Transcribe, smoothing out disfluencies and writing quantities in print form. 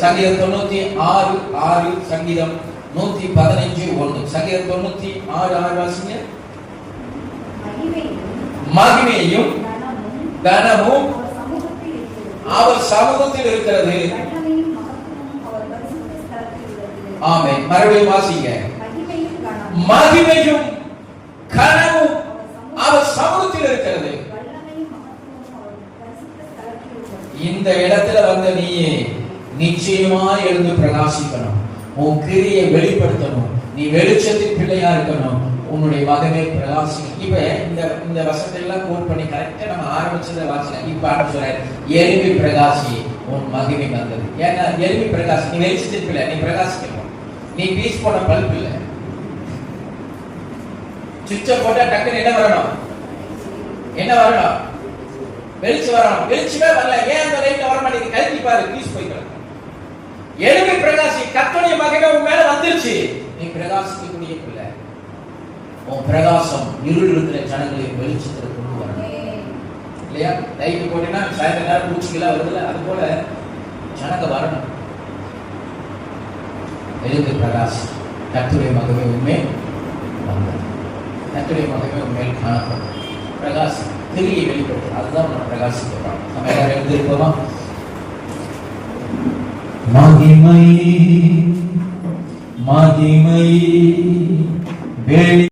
சங்கீதம் 96:6, சங்கீதம் 115:1. சங்கீதம் 96:6 வாசிங்க. மகிமையும் கனமும் அவர் சமூகத்தில் இருக்கிறது. ஆமென். மறுபடியும் வாசிங்க. மகிமையும் கனமும் அவர் சமூகத்தில் இருக்கிறது. இந்த இடத்துல வந்து நீ நிச்சயமா எழுந்து பிரகாசிக்கணும். உன் கிரியை வெளிப்படுத்தணும். நீ வெளிச்சத்தின் பிள்ளையா இருக்கணும். உன்னுடைய மகனே பிரகாசிக்கணும். இப்ப இந்த வசனத்தை எல்லாம் கோட் பண்ணி கரெக்டா நம்ம ஆரம்பிச்சதை வாசிக்கலாம். இப்ப சொல்றேன், எலும்பி பிரகாசி, உன் மகிமை வந்தது. ஏன்னா எலும்பி பிரகாசி, நீ வெளிச்சத்தின் பிள்ளை, நீ பிரகாசிக்கணும். நீ பீஸ் போன பல்ப் இல்ல. சுவிட்ச போட்டா டக்குன்னு என்ன வரணும்? என்ன வரணும்? வெளிச்சம் வரணும். வெளிச்சமே வரல. ஏன் அந்த லைட்ல வர மாட்டேங்குது? கழட்டி பாரு, பீஸ் போய் கிடக்கு. எலும்பி பிரகாசி, கர்த்தருடைய மகிமை உன் மேல வந்துருச்சு. நீ பிரகாசிக்கக்கூடிய பிள்ளை. உன் பிரகாசம் இருள் இருக்கிற ஜனங்களை வெளிச்சத்துல கொண்டு வரணும். இல்லையா? லைட் போட்டீங்கன்னா சாயந்தர நேரம் பூச்சிகளா வருதுல, அது போல ஜனங்க வரணும். எழுந்து பிரகாசி. கர்த்தருடைய மகிமை உண்மை வந்தது. கர்த்தருடைய மகிமை உண்மையில் காணப்படும். பிரகாசி திரியை வெளிப்படுத்து. அதுதான் நம்ம பிரகாசிக்கிறோம். நம்ம எல்லாரும் எழுந்திருப்போமா? மகிமை மகிமை